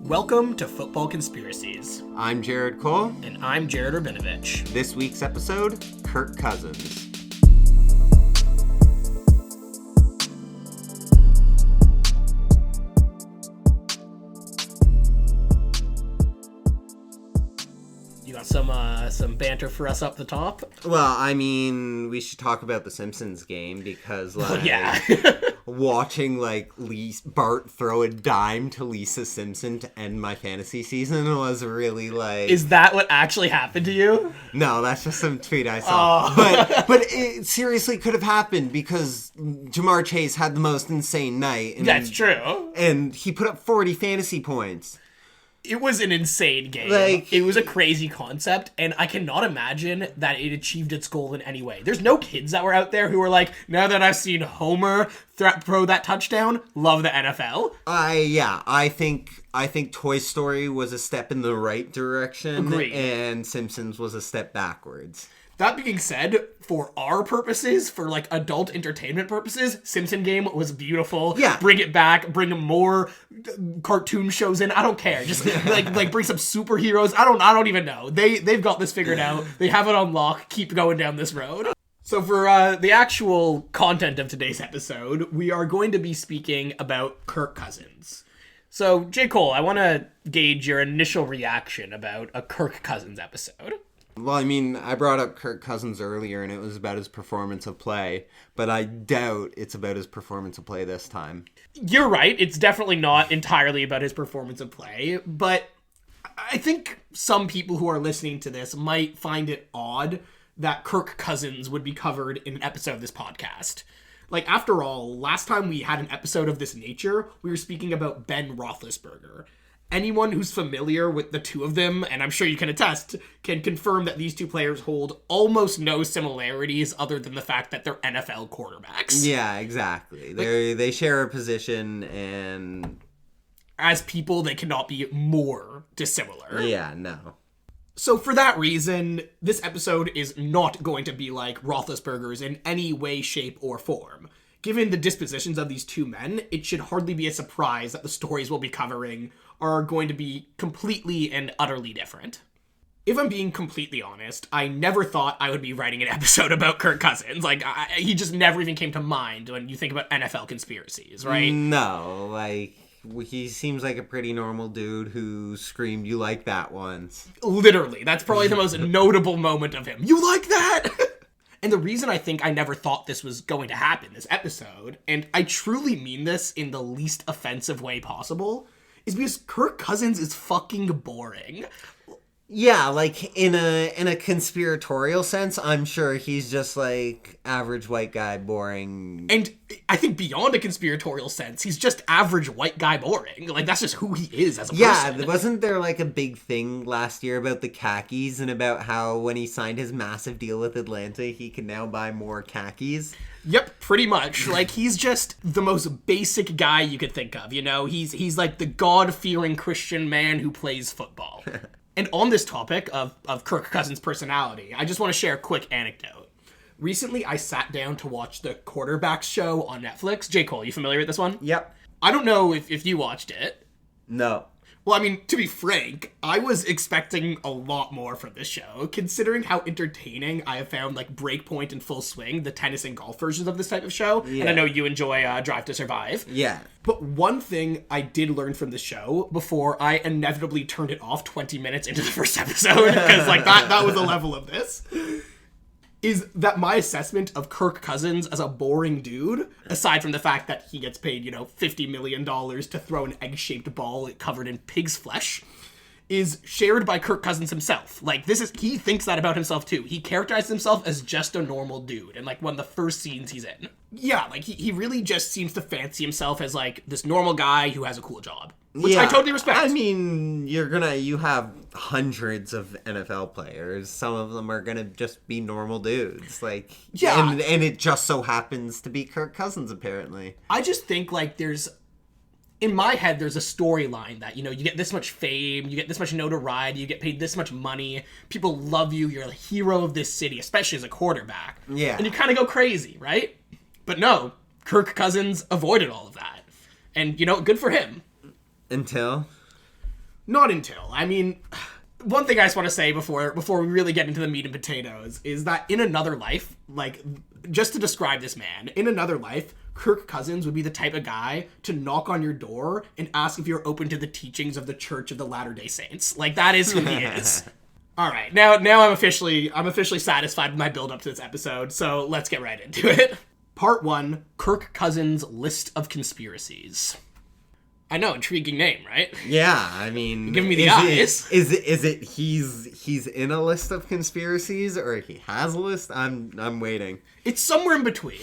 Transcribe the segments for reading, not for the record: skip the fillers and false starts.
Welcome to Football Conspiracies. I'm Jared Cole. And I'm Jared Rabinovich. This week's episode, Kirk Cousins. You got some banter for us up the top? Well, I mean, we should talk about the Simpsons game because, watching, Bart throw a dime to Lisa Simpson to end my fantasy season was really, Is that what actually happened to you? No, that's just some tweet I saw. Oh. But it seriously could have happened because Jamar Chase had the most insane night. That's true. And he put up 40 fantasy points. It was an insane game. It was a crazy concept, and I cannot imagine that it achieved its goal in any way. There's no kids that were out there who were like, now that I've seen Homer throw that touchdown, love the NFL. I think Toy Story was a step in the right direction. Agreed. And Simpsons was a step backwards. That being said, for our purposes, for adult entertainment purposes, Simpson game was beautiful. Yeah. Bring it back, bring more cartoon shows in. I don't care. Just bring some superheroes. I don't even know. They've got this figured out. They have it on lock. Keep going down this road. So for the actual content of today's episode, we are going to be speaking about Kirk Cousins. So, J. Cole, I want to gauge your initial reaction about a Kirk Cousins episode. Well, I mean, I brought up Kirk Cousins earlier, and it was about his performance of play, but I doubt it's about his performance of play this time. You're right. It's definitely not entirely about his performance of play, but I think some people who are listening to this might find it odd that Kirk Cousins would be covered in an episode of this podcast. After all, last time we had an episode of this nature, we were speaking about Ben Roethlisberger. Anyone who's familiar with the two of them, and I'm sure you can attest, can confirm that these two players hold almost no similarities other than the fact that they're NFL quarterbacks. Yeah, exactly. They share a position, and as people, they cannot be more dissimilar. Yeah, no. So for that reason, this episode is not going to be like Roethlisberger's in any way, shape, or form. Given the dispositions of these two men, it should hardly be a surprise that the stories we'll be covering are going to be completely and utterly different. If I'm being completely honest, I never thought I would be writing an episode about Kirk Cousins. He just never even came to mind when you think about NFL conspiracies, right? No, he seems like a pretty normal dude who screamed, "You like that" once. Literally, that's probably the most notable moment of him. You like that? And the reason I think I never thought this was going to happen, this episode, and I truly mean this in the least offensive way possible, is because Kirk Cousins is fucking boring. Yeah, in a conspiratorial sense, I'm sure he's just average white guy boring. And I think beyond a conspiratorial sense, he's just average white guy boring. That's just who he is as a person. Yeah, wasn't there a big thing last year about the khakis and about how when he signed his massive deal with Atlanta, he can now buy more khakis? Yep, pretty much. He's just the most basic guy you could think of, He's the God-fearing Christian man who plays football. And on this topic of Kirk Cousins' personality, I just want to share a quick anecdote. Recently, I sat down to watch the Quarterbacks show on Netflix. J. Cole, you familiar with this one? Yep. I don't know if you watched it. No. Well, I mean, to be frank, I was expecting a lot more from this show, considering how entertaining I have found, Breakpoint and Full Swing, the tennis and golf versions of this type of show. Yeah. And I know you enjoy Drive to Survive. Yeah. But one thing I did learn from the show before I inevitably turned it off 20 minutes into the first episode, because, that was the level of this, is that my assessment of Kirk Cousins as a boring dude, aside from the fact that he gets paid, $50 million to throw an egg-shaped ball covered in pig's flesh, is shared by Kirk Cousins himself. He thinks that about himself too. He characterizes himself as just a normal dude in one of the first scenes he's in. Yeah, he really just seems to fancy himself as this normal guy who has a cool job. Which I totally respect. I mean, you have hundreds of NFL players. Some of them are gonna just be normal dudes. Yeah. And it just so happens to be Kirk Cousins, apparently. I just think, in my head, there's a storyline that, you get this much fame, you get this much notoriety, you get paid this much money, people love you, you're the hero of this city, especially as a quarterback. Yeah. And you kind of go crazy, right? But no, Kirk Cousins avoided all of that. And, good for him. Until? Not until. I mean, one thing I just want to say before we really get into the meat and potatoes is that in another life, like, just to describe this man, in another life, Kirk Cousins would be the type of guy to knock on your door and ask if you're open to the teachings of the Church of the Latter-day Saints. Like, that is who he is. All right, now I'm officially satisfied with my build up to this episode, so let's get right into it. Part 1, Kirk Cousins' List of Conspiracies. I know, intriguing name, right? Yeah, I mean, you're giving me the eyes. Is it he's in a list of conspiracies, or he has a list? I'm waiting. It's somewhere in between.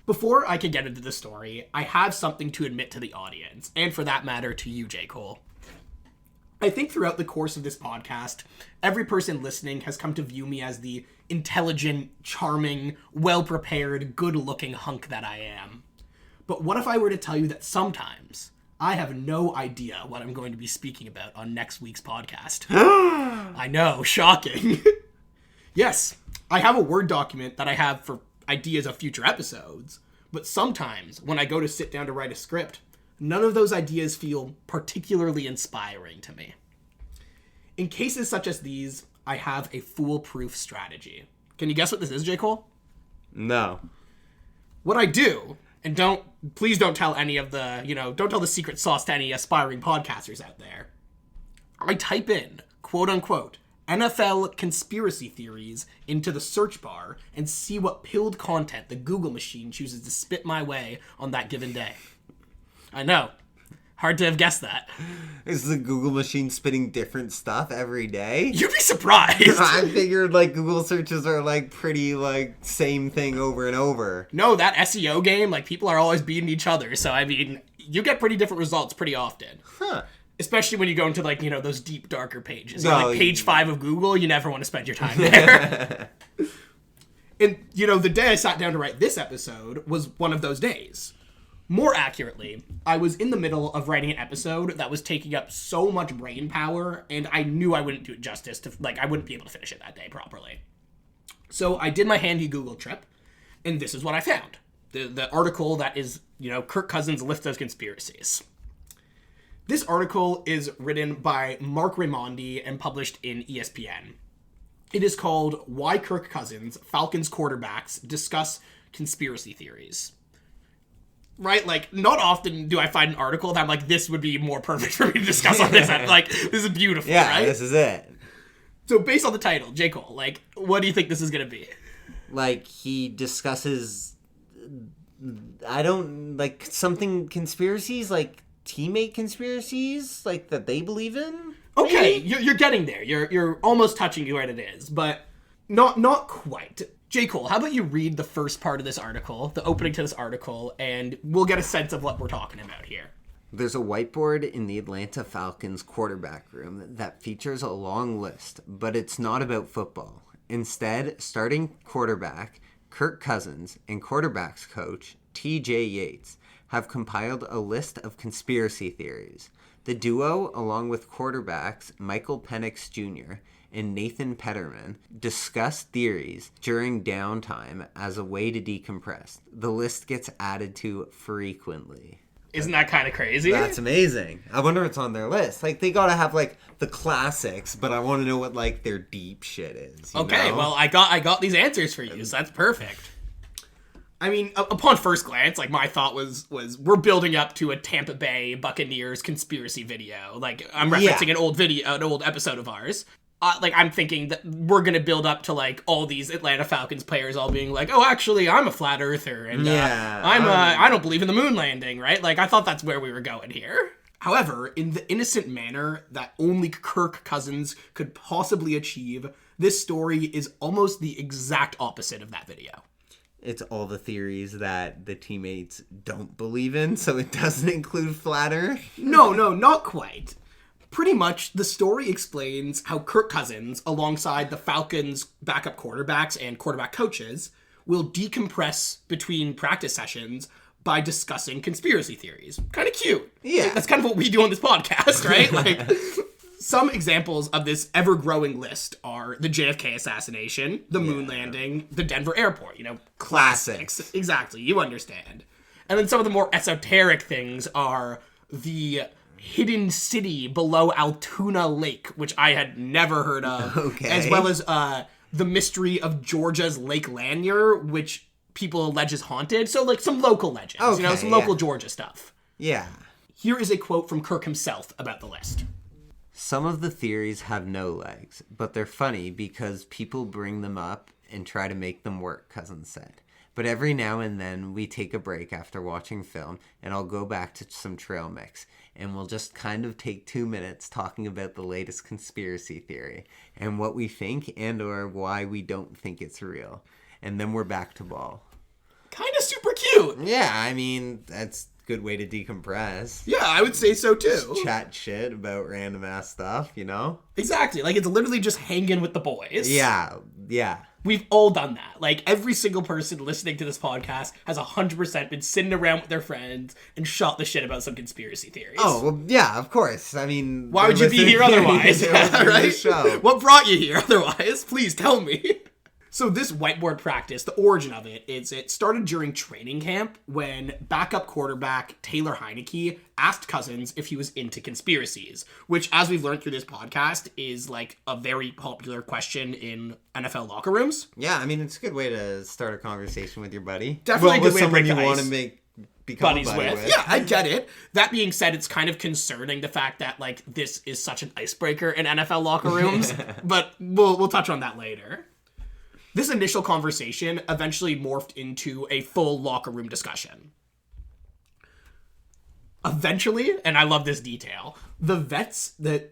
Before I can get into the story, I have something to admit to the audience, and for that matter, to you, J. Cole. I think throughout the course of this podcast, every person listening has come to view me as the intelligent, charming, well-prepared, good-looking hunk that I am. But what if I were to tell you that sometimes I have no idea what I'm going to be speaking about on next week's podcast? I know, shocking. Yes, I have a Word document that I have for ideas of future episodes, but sometimes when I go to sit down to write a script, none of those ideas feel particularly inspiring to me. In cases such as these, I have a foolproof strategy. Can you guess what this is, J. Cole? No. What I do, and please don't tell any of the, don't tell the secret sauce to any aspiring podcasters out there. I type in, quote unquote, NFL conspiracy theories into the search bar and see what pilled content the Google machine chooses to spit my way on that given day. I know. Hard to have guessed that. Is the Google machine spitting different stuff every day? You'd be surprised. I figured, Google searches are, pretty, same thing over and over. No, that SEO game, people are always beating each other. So, I mean, you get pretty different results pretty often. Huh. Especially when you go into, those deep, darker pages. Page 5 of Google, you never want to spend your time there. And, the day I sat down to write this episode was one of those days. More accurately, I was in the middle of writing an episode that was taking up so much brain power, and I knew I wouldn't do it justice I wouldn't be able to finish it that day properly. So I did my handy Google trip, and this is what I found. The article that is, Kirk Cousins' List of Conspiracies. This article is written by Mark Raimondi and published in ESPN. It is called Why Kirk Cousins, Falcons Quarterbacks Discuss Conspiracy Theories. Right? Not often do I find an article that I'm like, this would be more perfect for me to discuss on this. This is beautiful, right? Yeah, this is it. So based on the title, J. Cole, what do you think this is going to be? He discusses, something conspiracies, teammate conspiracies, that they believe in? Okay, you're getting there. You're almost touching where it is, but not quite. J. Cole, how about you read the first part of this article, the opening to this article, and we'll get a sense of what we're talking about here. There's a whiteboard in the Atlanta Falcons quarterback room that features a long list, but it's not about football. Instead, starting quarterback Kirk Cousins and quarterbacks coach T.J. Yates have compiled a list of conspiracy theories. The duo, along with quarterbacks Michael Penix Jr. and Nathan Peterman, discuss theories during downtime as a way to decompress. The list gets added to frequently. Isn't that kind of crazy? That's amazing. I wonder what's on their list. They gotta have the classics, but I want to know what their deep shit is. Okay, well I got these answers for you, so that's perfect. I mean, upon first glance, my thought was we're building up to a Tampa Bay Buccaneers conspiracy video. I'm referencing an old episode of ours. I'm thinking that we're gonna build up to all these Atlanta Falcons players all being like, oh, actually, I'm a flat earther, and I don't believe in the moon landing, right? I thought that's where we were going here. However, in the innocent manner that only Kirk Cousins could possibly achieve, this story is almost the exact opposite of that video. It's all the theories that the teammates don't believe in, so it doesn't include flat Earth? No, not quite. Pretty much, the story explains how Kirk Cousins, alongside the Falcons' backup quarterbacks and quarterback coaches, will decompress between practice sessions by discussing conspiracy theories. Kind of cute. Yeah. That's kind of what we do on this podcast, right? Some examples of this ever-growing list are the JFK assassination, the moon landing, the Denver airport, classics. Exactly, you understand. And then some of the more esoteric things are the hidden city below Altoona Lake, which I had never heard of. Okay. As well as the mystery of Georgia's Lake Lanier, which people allege is haunted. So, like, some local legends, Okay, some local Georgia stuff. Yeah. Here is a quote from Kirk himself about the list. Some of the theories have no legs, but they're funny because people bring them up and try to make them work, Cousins said. But every now and then we take a break after watching film and I'll go back to some trail mix and we'll just kind of take 2 minutes talking about the latest conspiracy theory and what we think and or why we don't think it's real. And then we're back to ball. Kind of super cute. Yeah, I mean, that's a good way to decompress. Yeah, I would say so too. Just chat shit about random ass stuff, you know? Exactly. Like, it's literally just hanging with the boys. Yeah. We've all done that. Like, every single person listening to this podcast has 100% been sitting around with their friends and shot the shit about some conspiracy theories. Oh, well, yeah, of course. I mean... Why would you be here otherwise? Right? Show. What brought you here otherwise? Please tell me. So this whiteboard practice, the origin of it started during training camp when backup quarterback Taylor Heineke asked Cousins if he was into conspiracies, which, as we've learned through this podcast, is like a very popular question in NFL locker rooms. Yeah, I mean, it's a good way to start a conversation with your buddy. Definitely a good way to break the someone you ice. want to become Buddies a buddy with. Yeah, I get it. That being said, it's kind of concerning the fact that, like, this is such an icebreaker in NFL locker rooms, but we'll touch on that later. This initial conversation eventually morphed into a full locker room discussion. Eventually, and I love this detail, the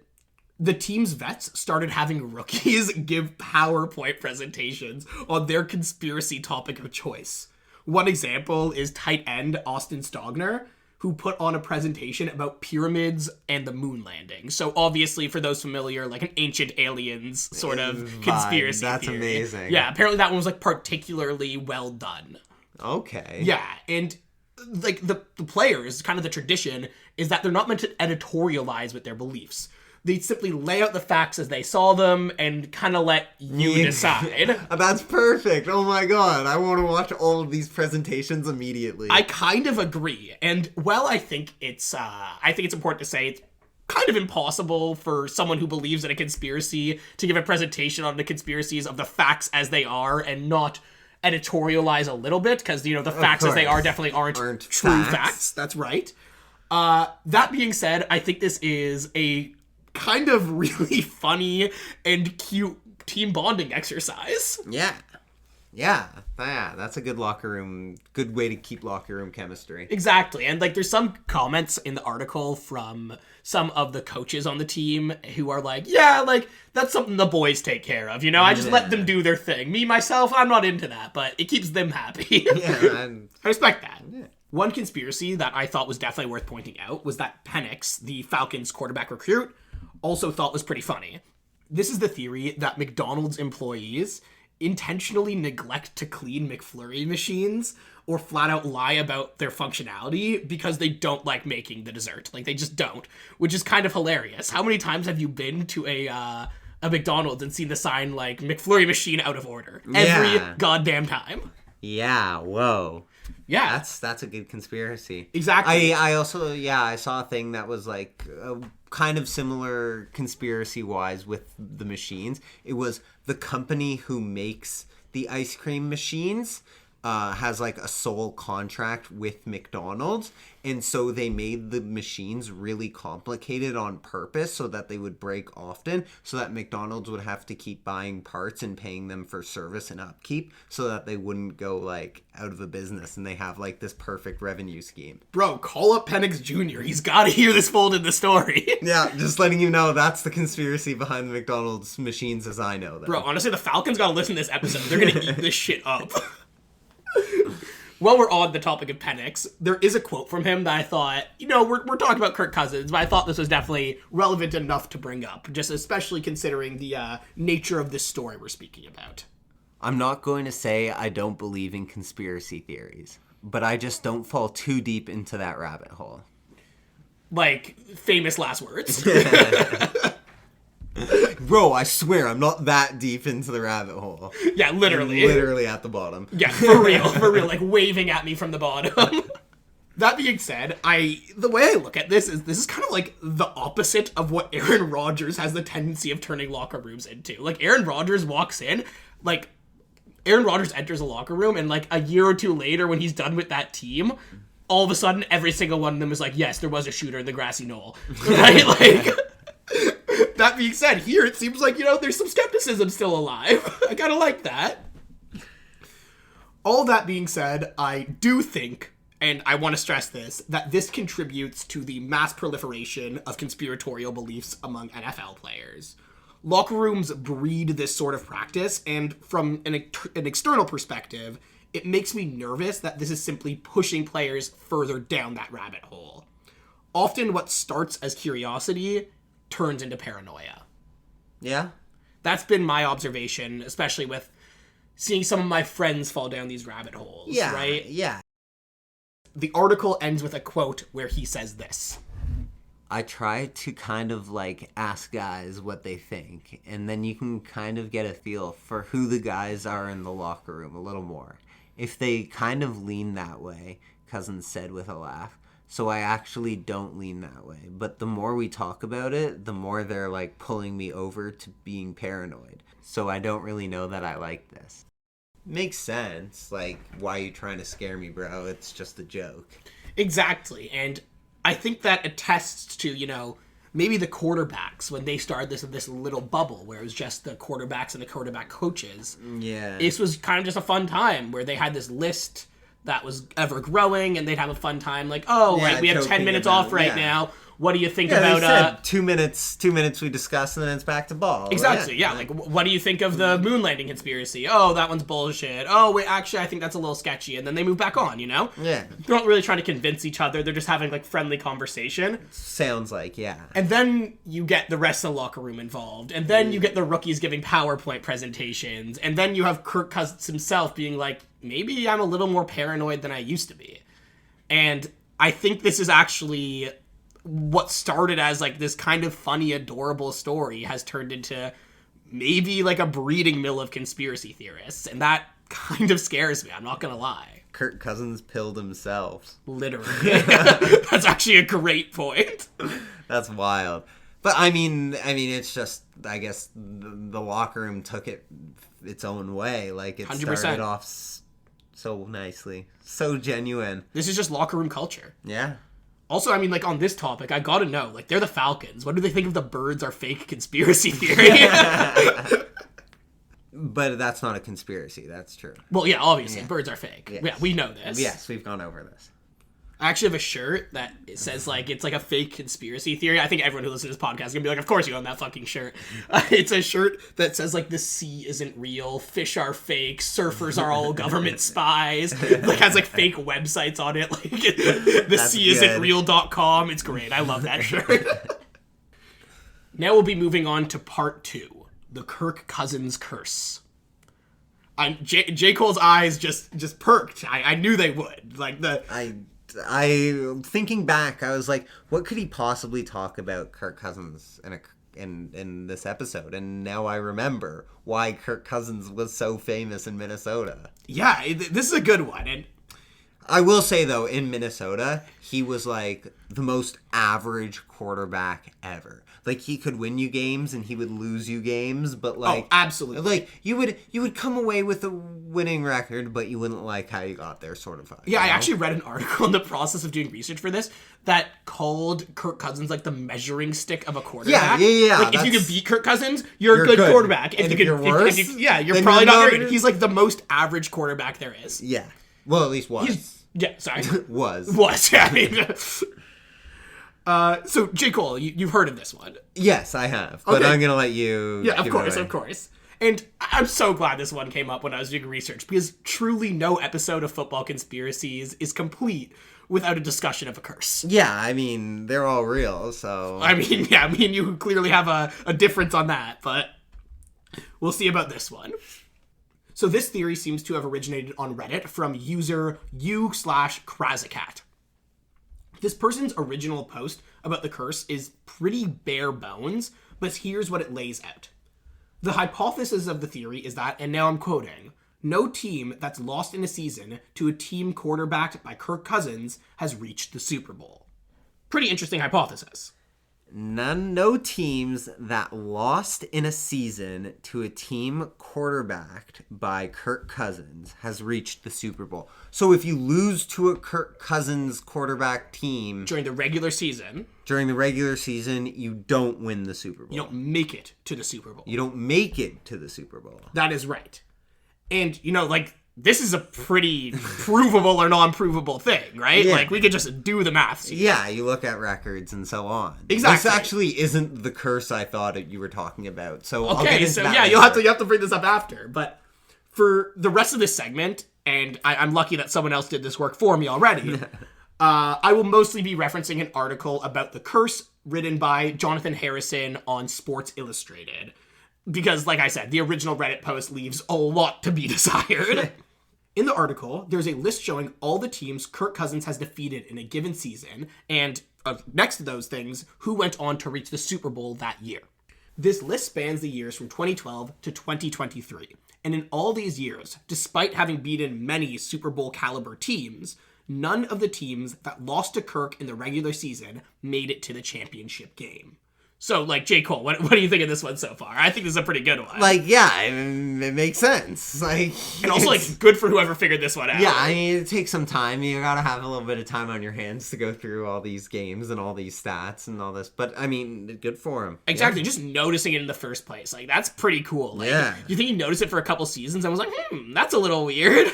team's vets started having rookies give PowerPoint presentations on their conspiracy topic of choice. One example is tight end Austin Stogner, who put on a presentation about pyramids and the moon landing. So obviously, for those familiar, like an ancient aliens sort of conspiracy That's theory. amazing. Yeah, apparently that one was like particularly well done. Okay. Yeah, and like the players, kind of the tradition, is that they're not meant to editorialize with their beliefs. They simply lay out the facts as they saw them and kind of let you decide. That's perfect. Oh my god. I want to watch all of these presentations immediately. I kind of agree. And while I think it's important to say it's kind of impossible for someone who believes in a conspiracy to give a presentation on the conspiracies of the facts as they are and not editorialize a little bit, because, the facts as they are definitely aren't true facts. That's right. That being said, I think this is a kind of really funny and cute team bonding exercise. Yeah, that's a good good way to keep locker room chemistry. Exactly. And like there's some comments in the article from some of the coaches on the team who are like, yeah, like that's something the boys take care of, I just let them do their thing. Me, myself, I'm not into that, but it keeps them happy. Yeah, I respect that. Yeah. One conspiracy that I thought was definitely worth pointing out was that Penix, the Falcons quarterback recruit, also thought was pretty funny. This is the theory that McDonald's employees intentionally neglect to clean McFlurry machines or flat out lie about their functionality because they don't like making the dessert. Like, they just don't, which is kind of hilarious. How many times have you been to a McDonald's and seen the sign like McFlurry machine out of order? Every goddamn time. Yeah, whoa. Yeah. That's a good conspiracy. Exactly. I also, I saw a thing that was like kind of similar conspiracy-wise with the machines. It was the company who makes the ice cream machines has like a sole contract with McDonald's, and so they made the machines really complicated on purpose so that they would break often, so that McDonald's would have to keep buying parts and paying them for service and upkeep so that they wouldn't go like out of a business, and they have like this perfect revenue scheme. Bro, call up Penix Jr. He's got to hear this fold in the story. Yeah, just letting you know that's the conspiracy behind the McDonald's machines as I know them. Bro, honestly, the Falcons got to listen to this episode. They're going to eat this shit up. While we're on the topic of Penix, there is a quote from him that I thought, we're talking about Kirk Cousins, but I thought this was definitely relevant enough to bring up, just especially considering the nature of this story we're speaking about. I'm not going to say I don't believe in conspiracy theories, but I just don't fall too deep into that rabbit hole. Like, famous last words. Bro, I swear I'm not that deep into the rabbit hole. Yeah, literally. I'm literally at the bottom. Yeah, for real, like waving at me from the bottom. That being said, the way I look at this is kind of like the opposite of what Aaron Rodgers has the tendency of turning locker rooms into. Like, Aaron Rodgers walks in, like, Aaron Rodgers enters a locker room, and like a year or two later when he's done with that team, all of a sudden every single one of them is like, yes, there was a shooter in the grassy knoll. Right? Like, that being said, here it seems like, there's some skepticism still alive. I kind of like that. All that being said, I do think, and I want to stress this, that this contributes to the mass proliferation of conspiratorial beliefs among NFL players. Locker rooms breed this sort of practice, and from an external perspective, it makes me nervous that this is simply pushing players further down that rabbit hole. Often what starts as curiosity turns into paranoia. Yeah? That's been my observation, especially with seeing some of my friends fall down these rabbit holes, right? Yeah. The article ends with a quote where he says this. I try to kind of like ask guys what they think, and then you can kind of get a feel for who the guys are in the locker room a little more. If they kind of lean that way, Cousins said with a laugh. So I actually don't lean that way. But the more we talk about it, the more they're like pulling me over to being paranoid. So I don't really know that I like this. Makes sense. Like, why are you trying to scare me, bro? It's just a joke. Exactly. And I think that attests to, maybe the quarterbacks when they started this little bubble where it was just the quarterbacks and the quarterback coaches. Yeah. This was kind of just a fun time where they had this list that was ever growing, and they'd have a fun time like, right, we have 10 minutes off right now. What do you think about... They said 2 minutes we discuss, and then it's back to ball. Exactly, yeah. Like, what do you think of the moon landing conspiracy? Oh, that one's bullshit. Oh, wait, actually, I think that's a little sketchy. And then they move back on, Yeah. They're not really trying to convince each other. They're just having, like, friendly conversation. Sounds like, yeah. And then you get the rest of the locker room involved. And then you get the rookies giving PowerPoint presentations. And then you have Kirk Cousins himself being like, maybe I'm a little more paranoid than I used to be. And I think this is actually... what started as like this kind of funny, adorable story has turned into maybe like a breeding mill of conspiracy theorists. And that kind of scares me. I'm not going to lie. Kirk Cousins pilled himself. Literally. That's actually a great point. That's wild. But I mean, it's just, I guess the locker room took it its own way. Like it 100%. Started off so nicely, so genuine. This is just locker room culture. Yeah. Also, I mean, like, on this topic, I gotta know, like, they're the Falcons. What do they think of the birds are fake conspiracy theory? But that's not a conspiracy. That's true. Well, yeah, obviously, birds are fake. Yes. Yeah, we know this. Yes, we've gone over this. I actually have a shirt that it says, like, it's like a fake conspiracy theory. I think everyone who listens to this podcast is gonna be like, of course you own that fucking shirt. It's a shirt that says, like, the sea isn't real, fish are fake, surfers are all government spies. Like, has, like, fake websites on it. Like, the sea isn't real.com. It's great. I love that shirt. Now we'll be moving on to part 2, the Kirk Cousins curse. J. Cole's eyes just perked. I knew they would. Like, I thinking back, I was like, what could he possibly talk about Kirk Cousins in this episode? And now I remember why Kirk Cousins was so famous in Minnesota. Yeah, this is a good one. And I will say, though, in Minnesota, he was like the most average quarterback ever. Like, he could win you games and he would lose you games, but like... Oh, absolutely. Like, you would come away with a winning record, but you wouldn't like how you got there, sort of. Yeah, I actually read an article in the process of doing research for this that called Kirk Cousins like the measuring stick of a quarterback. Yeah. Like, if you can beat Kirk Cousins, you're a good quarterback. And if you're worse, you're probably not very good. He's like the most average quarterback there is. Yeah. Well, at least was. Was, yeah. I mean... So, J. Cole, you've heard of this one. Yes, I have. But okay. I'm going to let you... Yeah, of course. And I'm so glad this one came up when I was doing research, because truly no episode of Football Conspiracies is complete without a discussion of a curse. Yeah, I mean, they're all real, so... I mean, yeah, me and you clearly have a difference on that, but we'll see about this one. So this theory seems to have originated on Reddit from user u/Krazakat. This person's original post about the curse is pretty bare bones, but here's what it lays out. The hypothesis of the theory is that, and now I'm quoting, No team that's lost in a season to a team quarterbacked by Kirk Cousins has reached the Super Bowl. Pretty interesting hypothesis. No teams that lost in a season to a team quarterbacked by Kirk Cousins has reached the Super Bowl. So if you lose to a Kirk Cousins quarterback team During the regular season, you don't win the Super Bowl. you don't make it to the Super Bowl. You don't make it to the Super Bowl. That is right. And, this is a pretty provable or non-provable thing, right? Yeah. We could just do the math. Yeah, you look at records and so on. Exactly. This actually isn't the curse I thought you were talking about. So I'll get Okay, into so that yeah, later. you have to bring this up after. But for the rest of this segment, and I'm lucky that someone else did this work for me already, I will mostly be referencing an article about the curse written by Jonathan Harrison on Sports Illustrated. Because, like I said, the original Reddit post leaves a lot to be desired. In the article, there's a list showing all the teams Kirk Cousins has defeated in a given season, and next to those things, who went on to reach the Super Bowl that year. This list spans the years from 2012 to 2023, and in all these years, despite having beaten many Super Bowl caliber teams, none of the teams that lost to Kirk in the regular season made it to the championship game. So, J. Cole, what do you think of this one so far? I think this is a pretty good one. It makes sense. And also, good for whoever figured this one out. Yeah, I mean, it takes some time. You gotta have a little bit of time on your hands to go through all these games and all these stats and all this. But, I mean, good for him. Exactly, Yeah. just noticing it in the first place. That's pretty cool. Yeah. You think he noticed it for a couple seasons and was like, that's a little weird.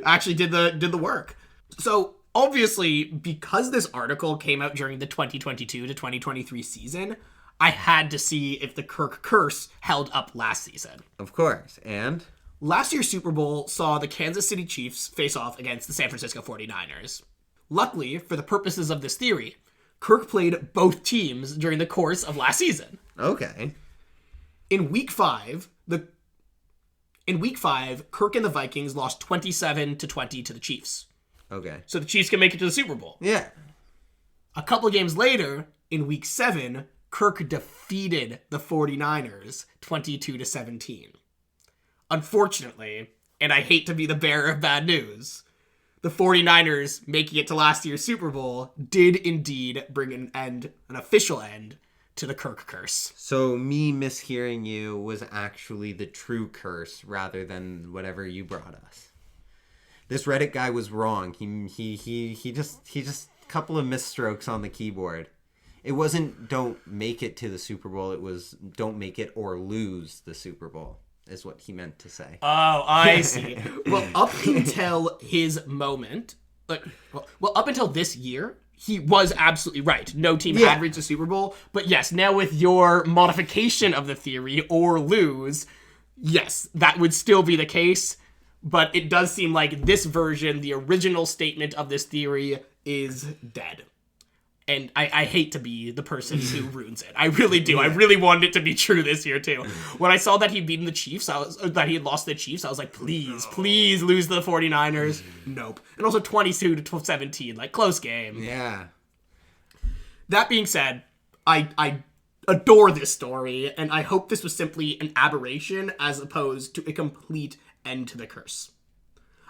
Actually did the work. So, obviously, because this article came out during the 2022 to 2023 season, I had to see if the Kirk curse held up last season. Of course. And? Last year's Super Bowl saw the Kansas City Chiefs face off against the San Francisco 49ers. Luckily, for the purposes of this theory, Kirk played both teams during the course of last season. Okay. In week 5, Kirk and the Vikings lost 27-20 to the Chiefs. Okay. So the Chiefs can make it to the Super Bowl. Yeah. A couple games later, in week 7, Kirk defeated the 49ers 22-17. Unfortunately, and I hate to be the bearer of bad news, the 49ers making it to last year's Super Bowl did indeed bring an official end to the Kirk curse. So me mishearing you was actually the true curse rather than whatever you brought us. This Reddit guy was wrong. He just a couple of misstrokes on the keyboard. It wasn't don't make it to the Super Bowl. It was don't make it or lose the Super Bowl is what he meant to say. Oh, I see. Well, up until his moment, up until this year, he was absolutely right. No team had reached the Super Bowl. But yes, now with your modification of the theory, or lose, yes, that would still be the case. But it does seem like this version, the original statement of this theory, is dead. And I hate to be the person who ruins it. I really do. I really wanted it to be true this year, too. When I saw that he'd beaten the Chiefs, that he had lost the Chiefs, I was like, please lose the 49ers. Nope. And also 22-17, close game. Yeah. That being said, I adore this story, and I hope this was simply an aberration as opposed to a complete end to the curse.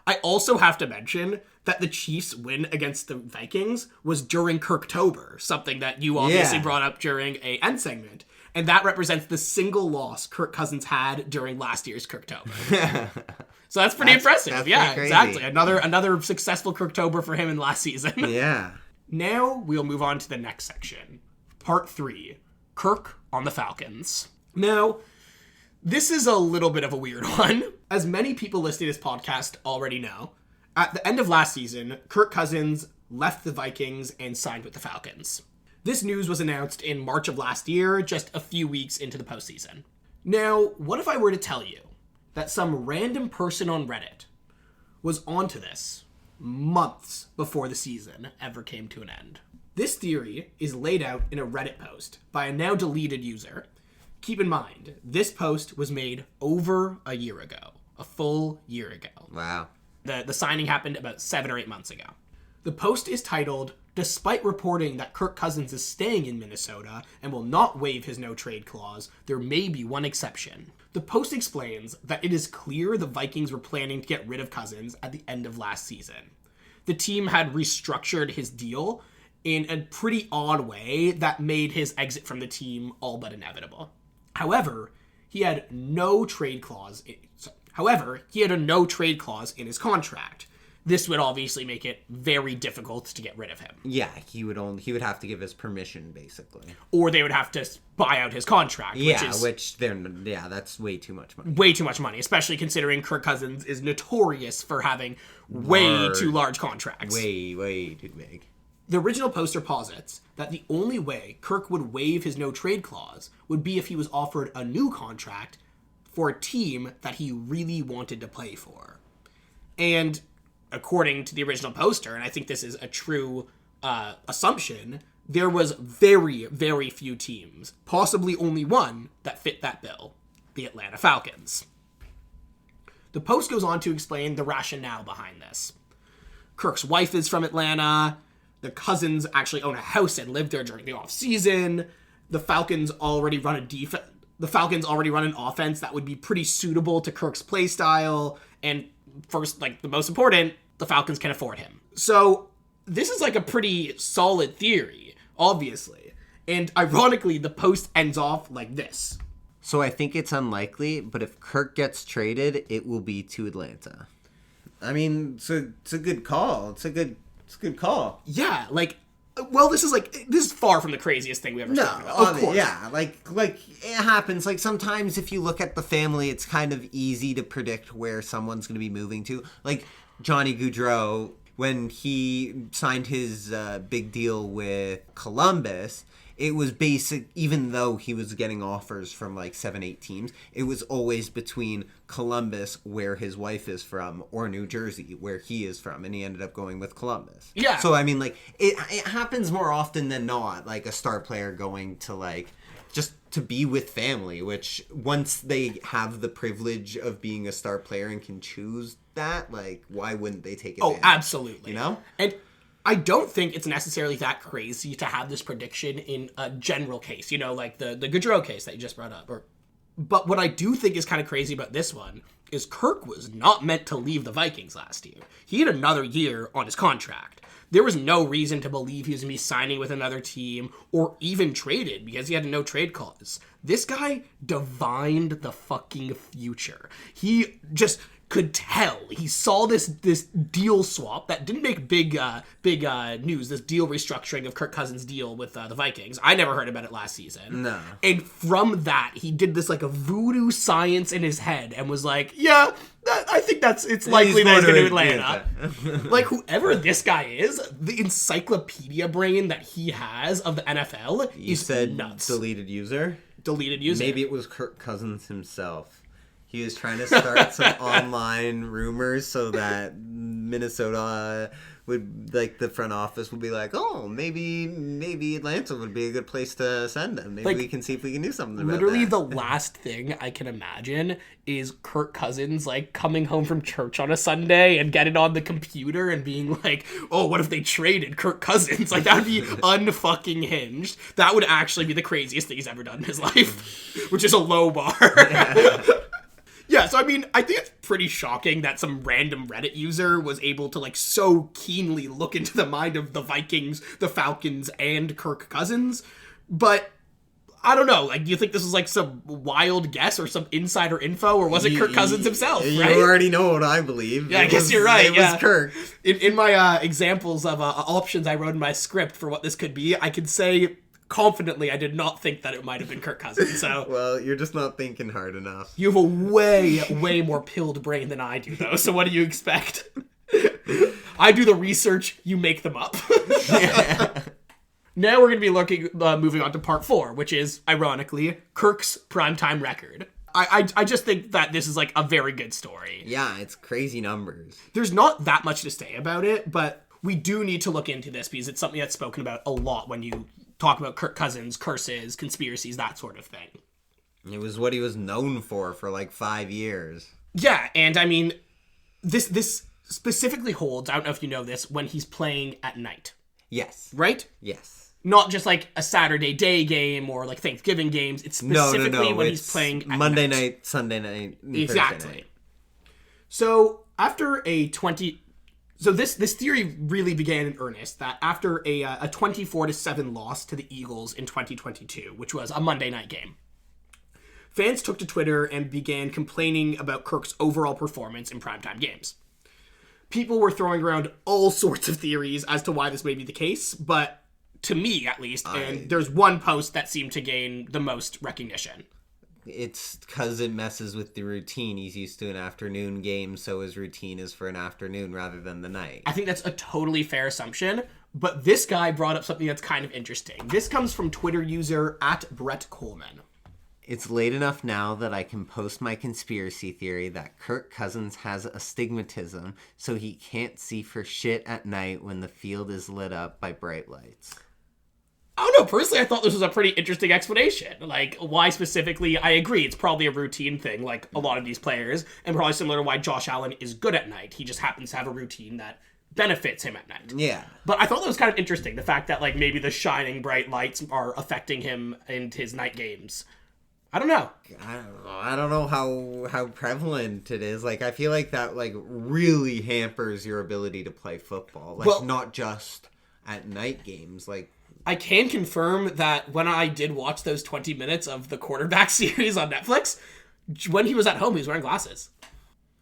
I also have to mention that the Chiefs' win against the Vikings was during Kirktober, something that you obviously brought up during a end segment. And that represents the single loss Kirk Cousins had during last year's Kirktober. So that's pretty impressive. That's yeah, pretty exactly. Another successful Kirktober for him in last season. Yeah. Now we'll move on to the next section. Part 3. Kirk on the Falcons. Now, this is a little bit of a weird one. As many people listening to this podcast already know, at the end of last season, Kirk Cousins left the Vikings and signed with the Falcons. This news was announced in March of last year, just a few weeks into the postseason. Now, what if I were to tell you that some random person on Reddit was onto this months before the season ever came to an end? This theory is laid out in a Reddit post by a now deleted user. Keep in mind, this post was made over a year ago. A full year ago. Wow. The signing happened about 7 or 8 months ago. The post is titled, "Despite reporting that Kirk Cousins is staying in Minnesota and will not waive his no-trade clause, there may be one exception. The Post explains that it is clear the Vikings were planning to get rid of Cousins at the end of last season. The team had restructured his deal in a pretty odd way that made his exit from the team all but inevitable. However, he had a no trade clause in his contract. This would obviously make it very difficult to get rid of him. Yeah, he would have to give his permission, basically. Or they would have to buy out his contract. That's way too much money. Way too much money, especially considering Kirk Cousins is notorious for having way too large contracts. Way too big. The original poster posits that the only way Kirk would waive his no-trade clause would be if he was offered a new contract for a team that he really wanted to play for. And according to the original poster, and I think this is a true assumption, there was very, very few teams, possibly only one, that fit that bill, the Atlanta Falcons. The Post goes on to explain the rationale behind this. Kirk's wife is from Atlanta. The Cousins actually own a house and live there during the off-season. The Falcons already run an offense that would be pretty suitable to Kirk's play style. And first, the most important, the Falcons can afford him. So this is a pretty solid theory, obviously. And ironically, the Post ends off like this. So I think it's unlikely, but if Kirk gets traded, it will be to Atlanta. I mean, it's a good call. It's a good call. Yeah, this is far from the craziest thing we ever spoken about. Of course. Yeah, it happens. Sometimes if you look at the family, it's kind of easy to predict where someone's going to be moving to. Johnny Gaudreau, when he signed his big deal with Columbus, it was basic, even though he was getting offers from 7-8 teams, it was always between Columbus, where his wife is from, or New Jersey, where he is from, and he ended up going with Columbus. Yeah. So, it happens more often than not, a star player going to, just to be with family, which once they have the privilege of being a star player and can choose that, why wouldn't they take advantage? Oh, absolutely. You know? And I don't think it's necessarily that crazy to have this prediction in a general case, the Gaudreau case that you just brought up. But what I do think is kind of crazy about this one is Kirk was not meant to leave the Vikings last year. He had another year on his contract. There was no reason to believe he was going to be signing with another team or even traded because he had a no-trade clause. This guy divined the fucking future. He just could tell. He saw this deal swap that didn't make big news, this deal restructuring of Kirk Cousins' deal with the Vikings. I never heard about it last season. No. And from that, he did this a voodoo science in his head and was like, yeah, I think it's likely that he's going to Atlanta. Whoever this guy is, the encyclopedia brain that he has of the NFL is nuts. Deleted user? Deleted user. Maybe it was Kirk Cousins himself. He was trying to start some online rumors so that Minnesota would, the front office would be like, oh, maybe Atlanta would be a good place to send him. Maybe we can see if we can do something about that. Literally the last thing I can imagine is Kirk Cousins, coming home from church on a Sunday and getting on the computer and being like, oh, what if they traded Kirk Cousins? That would be unfucking hinged. That would actually be the craziest thing he's ever done in his life, which is a low bar. Yeah. Yeah, so I think it's pretty shocking that some random Reddit user was able to so keenly look into the mind of the Vikings, the Falcons, and Kirk Cousins. But I don't know. Do you think this was some wild guess or some insider info, or was it Kirk Cousins himself? You right? already know what I believe. Yeah, I guess you're right. It was Kirk. In my examples of options I wrote in my script for what this could be, I could say confidently I did not think that it might have been Kirk Cousins. So well, you're just not thinking hard enough. You have a way more pilled brain than I do, though. So what do you expect? I do the research, you make them up. Now we're going to be moving on to part 4, which is, ironically, Kirk's primetime record. I just think that this is a very good story. Yeah, it's crazy numbers. There's not that much to say about it, but we do need to look into this because it's something that's spoken about a lot when you talk about Kirk Cousins, curses, conspiracies, that sort of thing. It was what he was known for 5 years. Yeah, and this specifically holds, I don't know if you know this, when he's playing at night. Yes. Right? Yes. Not just like a Saturday day game or like Thanksgiving games. It's specifically when he's playing at Monday night. night, Sunday night, Exactly. Thursday night. So after this theory really began in earnest that after a 24-7 loss to the Eagles in 2022, which was a Monday night game, fans took to Twitter and began complaining about Kirk's overall performance in primetime games. People were throwing around all sorts of theories as to why this may be the case, but to me at least, and there's one post that seemed to gain the most recognition. It's because it messes with the routine. He's used to an afternoon game, so his routine is for an afternoon rather than the night. I think that's a totally fair assumption, but this guy brought up something that's kind of interesting. This comes from Twitter user @BrettColeman. It's late enough now that I can post my conspiracy theory that Kirk Cousins has astigmatism, so he can't see for shit at night when the field is lit up by bright lights. I don't know. Personally, I thought this was a pretty interesting explanation. Like, why specifically? I agree. It's probably a routine thing, like a lot of these players, and probably similar to why Josh Allen is good at night. He just happens to have a routine that benefits him at night. Yeah. But I thought that was kind of interesting. The fact that, like, maybe the shining bright lights are affecting him in his night games. I don't know. I don't know how prevalent it is. Like, I feel like that, like, really hampers your ability to play football. Like, well, not just at night games, like... I can confirm that when I did watch those 20 minutes of the quarterback series on Netflix, when he was at home, he was wearing glasses.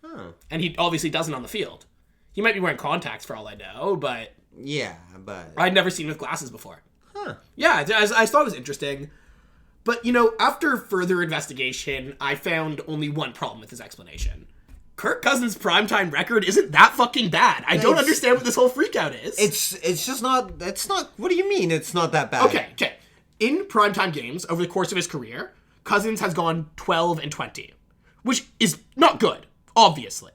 Huh. And he obviously doesn't on the field. He might be wearing contacts for all I know, but... Yeah, but... I'd never seen him with glasses before. Huh. Yeah, I thought it was interesting. But, you know, after further investigation, I found only one problem with his explanation. Kirk Cousins' primetime record isn't that fucking bad. I don't understand what this whole freakout is. It's just not... It's not... What do you mean it's not that bad? Okay. In primetime games, over the course of his career, Cousins has gone 12-20, which is not good, obviously.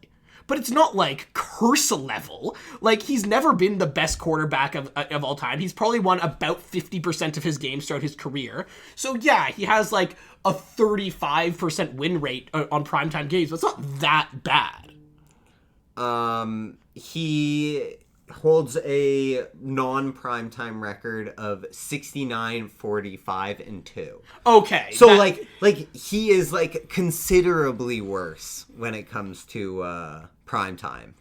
But it's not like curse level. Like, he's never been the best quarterback of all time. He's probably won about 50% of his games throughout his career. So yeah, he has like a 35% win rate on primetime games, but it's not that bad. He holds a non-primetime record of 69, 45, and 2. Okay. So like he is like considerably worse when it comes to primetime.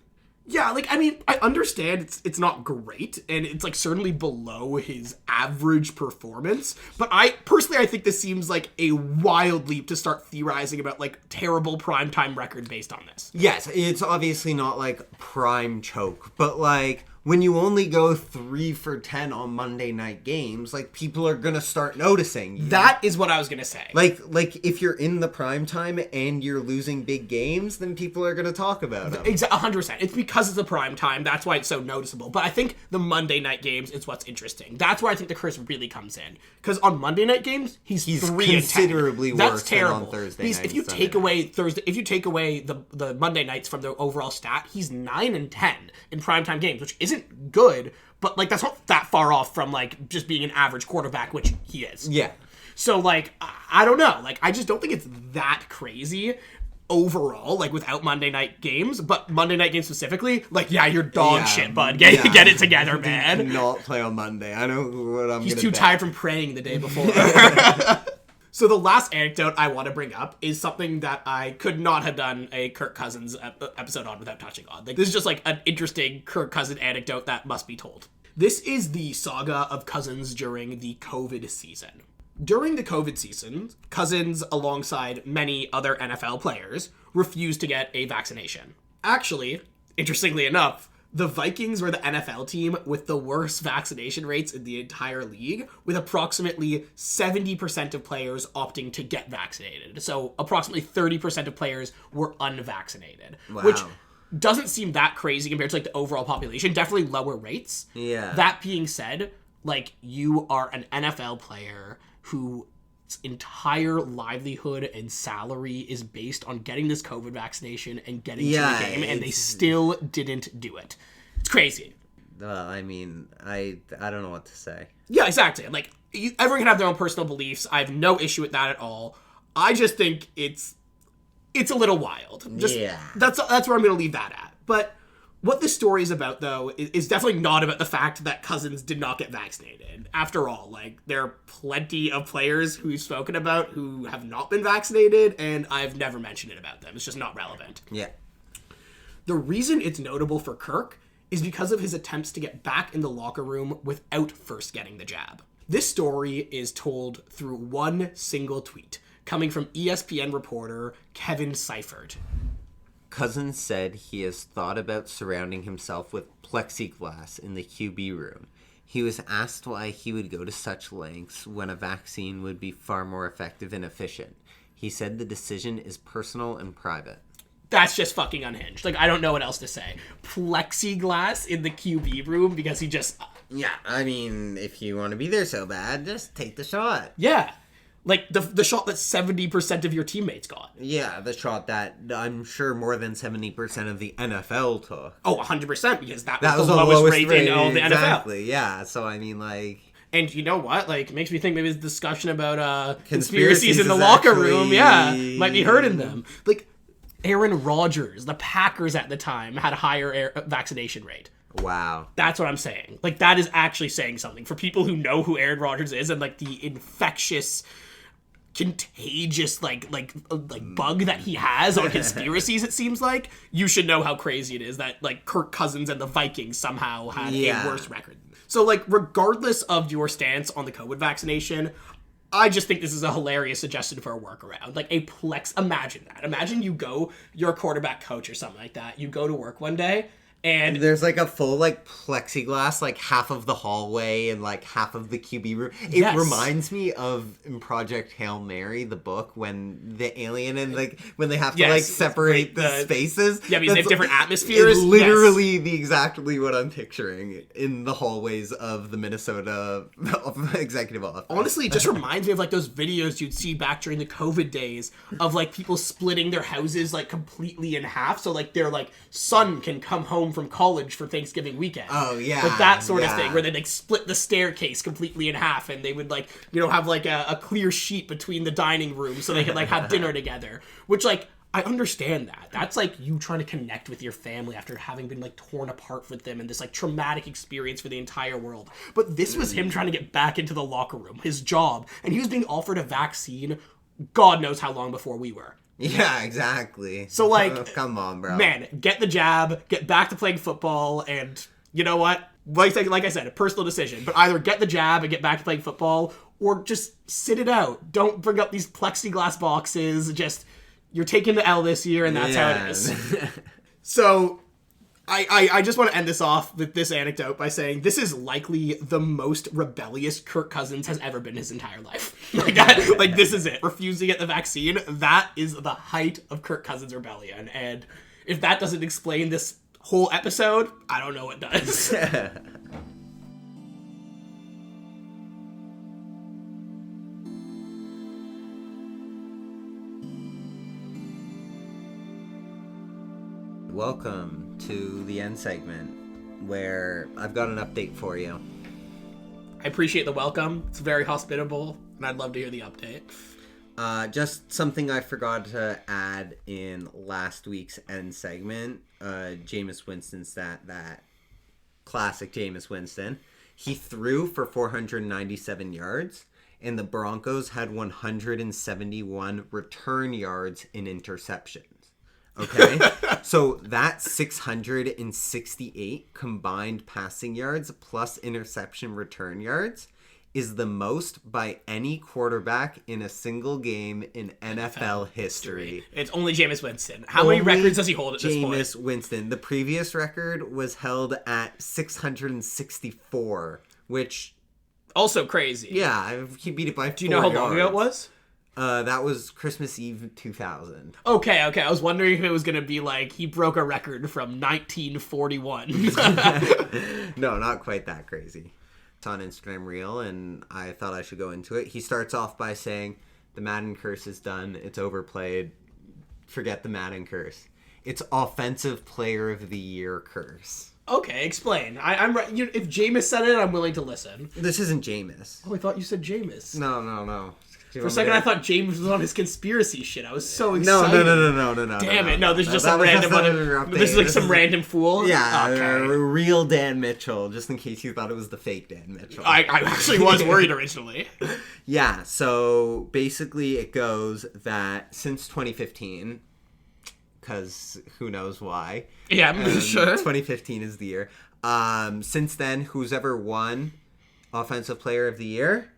Yeah, like, I mean, I understand it's not great, and it's, like, certainly below his average performance, but I think this seems like a wild leap to start theorizing about, like, terrible primetime record based on this. Yes, it's obviously not, like, prime choke, but, like, when you only go 3 for 10 on Monday night games, like, people are gonna start noticing you. That is what I was gonna say. Like if you're in the prime time and you're losing big games, then people are gonna talk about them. 100%. It's because it's the prime time. That's why it's so noticeable. But I think the Monday night games is what's interesting. That's where I think the curse really comes in. Because on Monday night games, he's 3 considerably and 10. worse That's terrible. than on Thursday night. If you take away the Monday nights from the overall stat, he's 9-10 in primetime games, which isn't good, but like that's not that far off from like just being an average quarterback, which he is. Yeah. So like I don't know, like I just don't think it's that crazy overall, like without Monday night games, but Monday night games specifically, like yeah, you're dog shit, bud. Get it together, man. You cannot play on Monday. I know what I'm. He's too tired from praying the day before. So the last anecdote I want to bring up is something that I could not have done a Kirk Cousins episode on without touching on. Like, this is just like an interesting Kirk Cousins anecdote that must be told. This is the saga of Cousins during the COVID season. During the COVID season, Cousins, alongside many other NFL players, refused to get a vaccination. Actually, interestingly enough, the Vikings were the NFL team with the worst vaccination rates in the entire league, with approximately 70% of players opting to get vaccinated. So approximately 30% of players were unvaccinated, which doesn't seem that crazy compared to like the overall population. Definitely lower rates. Yeah. That being said, like you are an NFL player whose entire livelihood and salary is based on getting this COVID vaccination and getting to the game, and they still didn't do it. It's crazy. I mean, I don't know what to say. Yeah, exactly. Like, everyone can have their own personal beliefs. I have no issue with that at all. I just think it's a little wild. That's where I'm going to leave that at. But What this story is about, though, is definitely not about the fact that Cousins did not get vaccinated. After all, like, there are plenty of players who we've spoken about who have not been vaccinated, and I've never mentioned it about them. It's just not relevant. Yeah. The reason it's notable for Kirk is because of his attempts to get back in the locker room without first getting the jab. This story is told through one single tweet, coming from ESPN reporter Kevin Seifert. Cousins said he has thought about surrounding himself with plexiglass in the QB room. He was asked why he would go to such lengths when a vaccine would be far more effective and efficient. He said the decision is personal and private. That's just fucking unhinged. Like, I don't know what else to say. Plexiglass in the QB room because he just... Yeah, I mean, if you want to be there so bad, just take the shot. Yeah. Like, the shot that 70% of your teammates got. Yeah, the shot that I'm sure more than 70% of the NFL took. Oh, 100%, because that was the lowest rate in all the NFL. Exactly, yeah. So, I mean, like... And you know what? Like, it makes me think maybe this discussion about conspiracies in the locker room, might be hurting them. Like, Aaron Rodgers, the Packers at the time, had a higher vaccination rate. Wow. That's what I'm saying. Like, that is actually saying something. For people who know who Aaron Rodgers is and, like, the infectious... contagious like bug that he has on conspiracies, it seems like, you should know how crazy it is that like Kirk Cousins and the Vikings somehow had a worse record. So like, regardless of your stance on the COVID vaccination, I just think this is a hilarious suggestion for a workaround. Like imagine that. Imagine you're a quarterback coach or something like that. You go to work one day and there's like a full like plexiglass, like half of the hallway and like half of the QB room. It reminds me of in Project Hail Mary, the book, when the alien and like when they have to like separate the spaces. Yeah, because they have different atmospheres. It's literally exactly what I'm picturing in the hallways of the Minnesota executive office. Honestly, it just reminds me of like those videos you'd see back during the COVID days of like people splitting their houses like completely in half, so like their like son can come home from college for Thanksgiving weekend. Oh, yeah. Like that sort of thing, where they like split the staircase completely in half, and they would like, you know, have like a clear sheet between the dining rooms so they could like have dinner together. Which, like, I understand that. That's like you trying to connect with your family after having been like torn apart with them and this like traumatic experience for the entire world. But this was him trying to get back into the locker room, his job, and he was being offered a vaccine God knows how long before we were. Yeah, exactly. So, like... come on, bro. Man, get the jab, get back to playing football, and you know what? Like I said, a personal decision. But either get the jab and get back to playing football, or just sit it out. Don't bring up these plexiglass boxes. Just, you're taking the L this year, and that's how it is. So... I just want to end this off with this anecdote by saying this is likely the most rebellious Kirk Cousins has ever been his entire life. Like this is it. Refusing to get the vaccine. That is the height of Kirk Cousins' rebellion. And if that doesn't explain this whole episode, I don't know what does. Welcome to the end segment where I've got an update for you. I appreciate the welcome. It's very hospitable, and I'd love to hear the update. Just something I forgot to add in last week's end segment. Jameis Winston's that classic Jameis Winston. He threw for 497 yards, and the Broncos had 171 return yards in interceptions. Okay, so that's 668 combined passing yards plus interception return yards is the most by any quarterback in a single game in NFL history. It's only Jameis Winston. How many records does he hold at this point? Jameis Winston. The previous record was held at 664, which... Also crazy. Yeah, he beat it by 4 yards. Do you know how long ago it was? That was Christmas Eve 2000. Okay. I was wondering if it was going to be like he broke a record from 1941. No, not quite that crazy. It's on Instagram Reel, and I thought I should go into it. He starts off by saying, the Madden curse is done. It's overplayed. Forget the Madden curse. It's Offensive Player of the Year curse. Okay, explain. I'm if Jameis said it, I'm willing to listen. This isn't Jameis. Oh, I thought you said Jameis. No. For a second, I thought James was on his conspiracy shit. I was so excited. No. Damn it! No, this is just some random one. This is like some random fool. Yeah, okay. Real Dan Mitchell. Just in case you thought it was the fake Dan Mitchell. I actually was worried originally. Yeah. So basically, it goes that since 2015, because who knows why? Yeah, sure. 2015 is the year. Since then, who's ever won Offensive Player of the Year,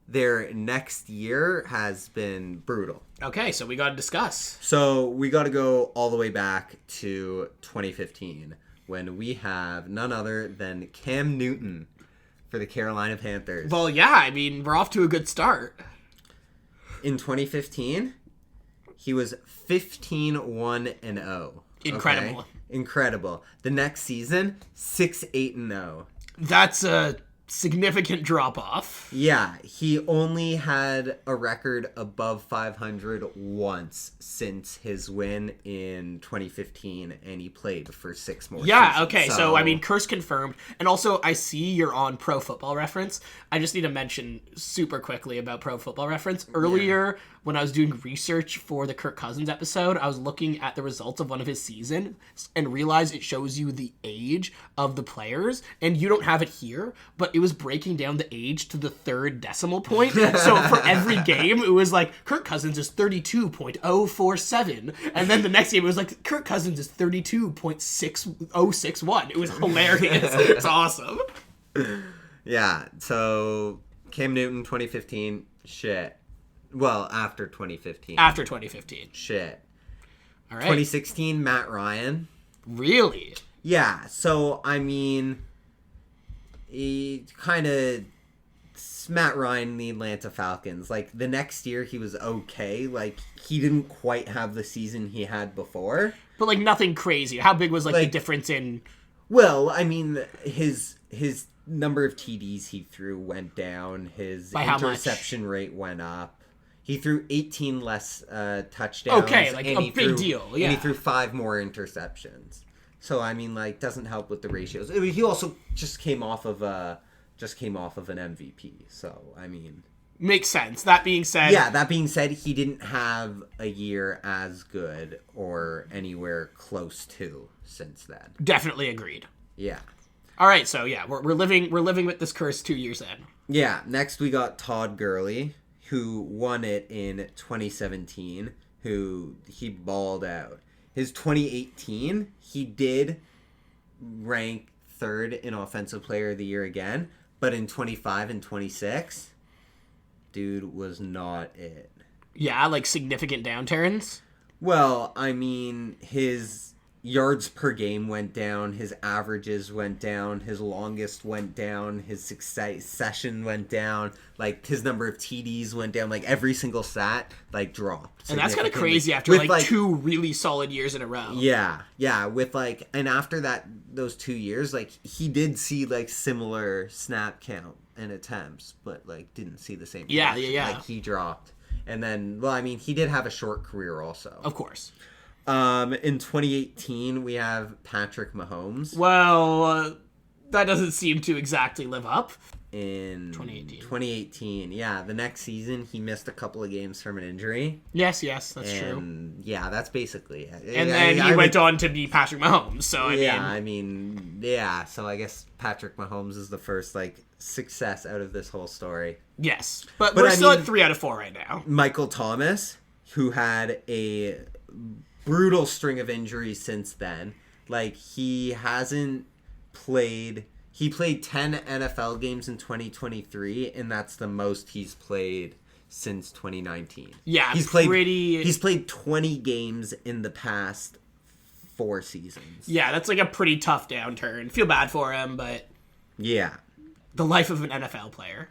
their next year has been brutal. Okay, so we got to discuss. So we got to go all the way back to 2015 when we have none other than Cam Newton for the Carolina Panthers. Well, yeah, I mean, we're off to a good start. In 2015, he was 15-1-0. Incredible. Okay? Incredible. The next season, 6-8-0. That's a significant drop-off. Yeah, he only had a record above 500 once since his win in 2015, and he played for 6 more seasons. Okay, so I mean, curse confirmed. And also, I see you're on Pro Football Reference. I just need to mention super quickly about Pro Football Reference. Earlier, when I was doing research for the Kirk Cousins episode, I was looking at the results of one of his seasons and realized it shows you the age of the players, and you don't have it here, but it was breaking down the age to the 3rd decimal point. So for every game, it was like, Kirk Cousins is 32.047, and then the next game, it was like, Kirk Cousins is 32.6061. It was hilarious. It's awesome. Yeah, so Cam Newton, 2015, shit. Well, after 2015. After 2015. Shit. All right. 2016, Matt Ryan. Really? Yeah, so, I mean, he kind of... Matt Ryan, the Atlanta Falcons. Like, the next year, he was okay. Like, he didn't quite have the season he had before. But, like, nothing crazy. How big was, like the difference in... Well, I mean, his number of TDs he threw went down. His interception rate went up. He threw 18 less touchdowns. Okay, like a big deal, yeah. And he threw 5 more interceptions. So, I mean, like, doesn't help with the ratios. I mean, he also just came off of an MVP. So, I mean... Makes sense. That being said... Yeah, that being said, he didn't have a year as good or anywhere close to since then. Definitely agreed. Yeah. All right, so yeah, we're living with this curse 2 years in. Yeah, next we got Todd Gurley, who won it in 2017, who he balled out. His 2018, he did rank 3rd in Offensive Player of the Year again, but in 25 and 26, dude was not it. Yeah, like significant downturns? Well, I mean, his yards per game went down, his averages went down, his longest went down, his succession went down, like his number of TDs went down, like every single stat like dropped. And that's kind of crazy after like 2 really solid years in a row. Yeah, with like, and after that, those 2 years, like he did see like similar snap count and attempts, but like didn't see the same. Yeah. Like he dropped. And then, well, I mean, he did have a short career also. Of course. In 2018, we have Patrick Mahomes. Well, that doesn't seem to exactly live up. In 2018, yeah. The next season, he missed a couple of games from an injury. Yes, that's true. Yeah, that's basically it. And then he went on to be Patrick Mahomes, so I mean, so I guess Patrick Mahomes is the first, like, success out of this whole story. Yes, but we're still at 3 out of 4 right now. Michael Thomas, who had a brutal string of injuries since then. Like, he hasn't played... He played 10 NFL games in 2023, and that's the most he's played since 2019. Yeah, he's played 20 games in the past 4 seasons. Yeah, that's like a pretty tough downturn. Feel bad for him, but... Yeah. The life of an NFL player.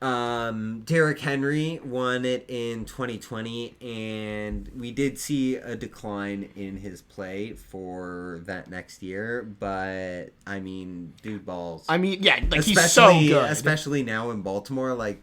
Derrick Henry won it in 2020, and we did see a decline in his play for that next year, but, I mean, dude balls. I mean, yeah, like, he's so good. Especially now in Baltimore, like...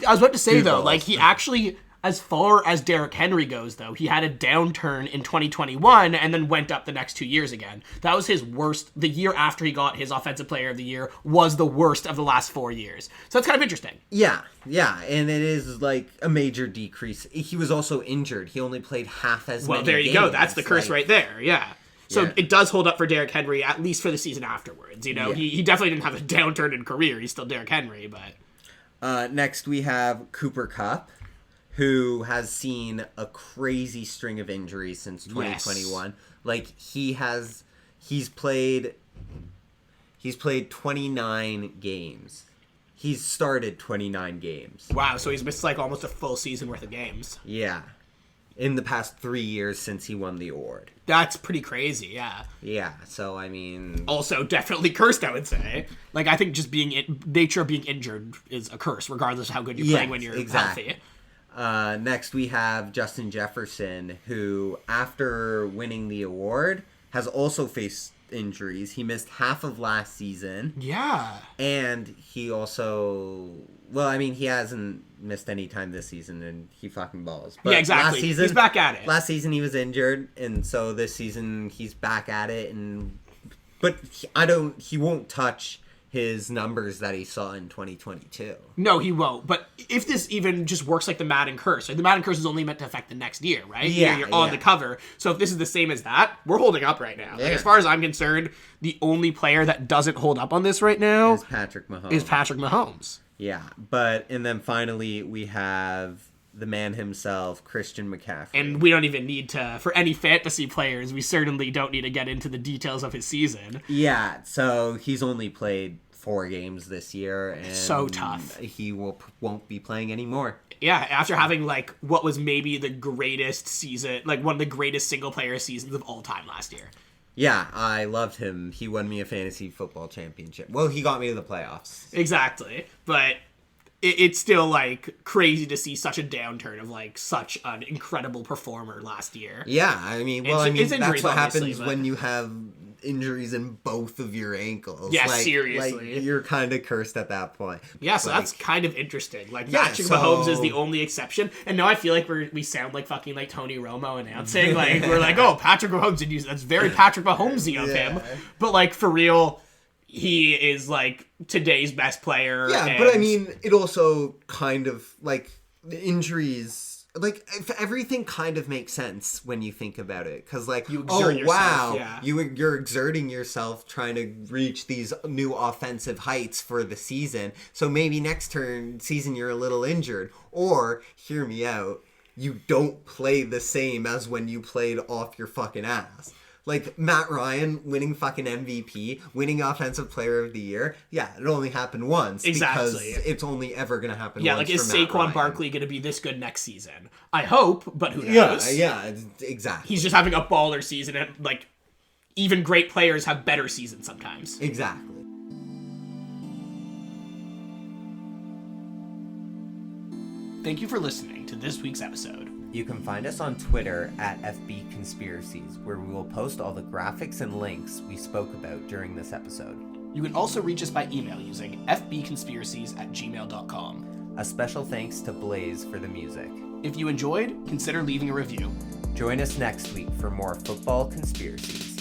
I was about to say, though, balls. Like, he actually... As far as Derrick Henry goes, though, he had a downturn in 2021 and then went up the next 2 years again. That was his worst. The year after he got his Offensive Player of the Year was the worst of the last 4 years. So that's kind of interesting. Yeah, and it is like a major decrease. He was also injured. He only played half as many Well, there you games. go. That's the curse right there, yeah. So it does hold up for Derrick Henry, at least for the season afterwards. You know, he definitely didn't have a downturn in career. He's still Derrick Henry, but... Next we have Cooper Kupp, who has seen a crazy string of injuries since 2021. Yes. Like, he's played 29 games. He's started 29 games. Wow, so he's missed like almost a full season worth of games. Yeah. In the past 3 years since he won the award. That's pretty crazy, yeah. Yeah, so I mean... Also definitely cursed, I would say. Like, I think just nature of being injured is a curse, regardless of how good you're playing when you're healthy. Next we have Justin Jefferson, who, after winning the award, has also faced injuries. He missed half of last season. Yeah. And he also... Well, I mean, he hasn't missed any time this season, and he fucking balls. But yeah, exactly. He's back at it. Last season he was injured, and so this season he's back at it. But he won't touch his numbers that he saw in 2022. No, he won't. But if this even just works like the Madden curse, right? The Madden curse is only meant to affect the next year, right? Yeah, you're on the cover. So if this is the same as that, we're holding up right now. Yeah. Like, as far as I'm concerned, the only player that doesn't hold up on this right now is Patrick Mahomes. Yeah, and then finally we have the man himself, Christian McCaffrey. And we don't even need to, for any fantasy players, we certainly don't need to get into the details of his season. Yeah, so he's only played 4 games this year, and so tough. He won't be playing anymore. Yeah, after having like what was maybe the greatest season, like one of the greatest single player seasons of all time last year. Yeah, I loved him. He won me a fantasy football championship. Well, he got me to the playoffs. Exactly. But it's still, like, crazy to see such a downturn of, like, such an incredible performer last year. Yeah, I mean, that's what happens when you have injuries in both of your ankles. Yeah, seriously. Like, you're kind of cursed at that point. Yeah, so that's kind of interesting. Like, Patrick Mahomes is the only exception. And now I feel like we sound like fucking, like, Tony Romo announcing. Like, we're like, oh, Patrick Mahomes, that's very Patrick Mahomesy of him. But, like, for real, he is, like, today's best player. Yeah, but I mean, it also kind of, like, the injuries... Like, everything kind of makes sense when you think about it. Because, like, you exert yourself, yeah. You're exerting yourself trying to reach these new offensive heights for the season. So maybe next season you're a little injured. Or, hear me out, you don't play the same as when you played off your fucking ass. Like, Matt Ryan winning fucking MVP, winning Offensive Player of the Year. Yeah, it only happened once. Exactly. Because it's only ever going to happen once. Yeah, like, is Saquon Barkley going to be this good next season? I hope, but who knows? Yeah, exactly. He's just having a baller season, and, like, even great players have better seasons sometimes. Exactly. Thank you for listening to this week's episode. You can find us on Twitter at FB Conspiracies, where we will post all the graphics and links we spoke about during this episode. You can also reach us by email using fbconspiracies@gmail.com. A special thanks to Blaze for the music. If you enjoyed, consider leaving a review. Join us next week for more football conspiracies.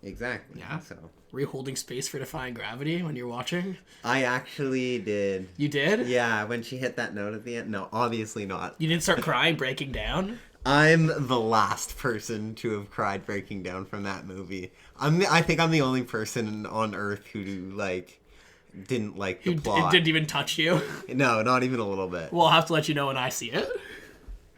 Exactly. Yeah. So. Were you holding space for Defying Gravity when you're watching? I actually did. You did? Yeah, when she hit that note at the end. No, obviously not. You didn't start crying, breaking down? I'm the last person to have cried breaking down from that movie. I think I'm the only person on Earth who, like, didn't like the plot. It didn't even touch you? No, not even a little bit. Well, I'll have to let you know when I see it.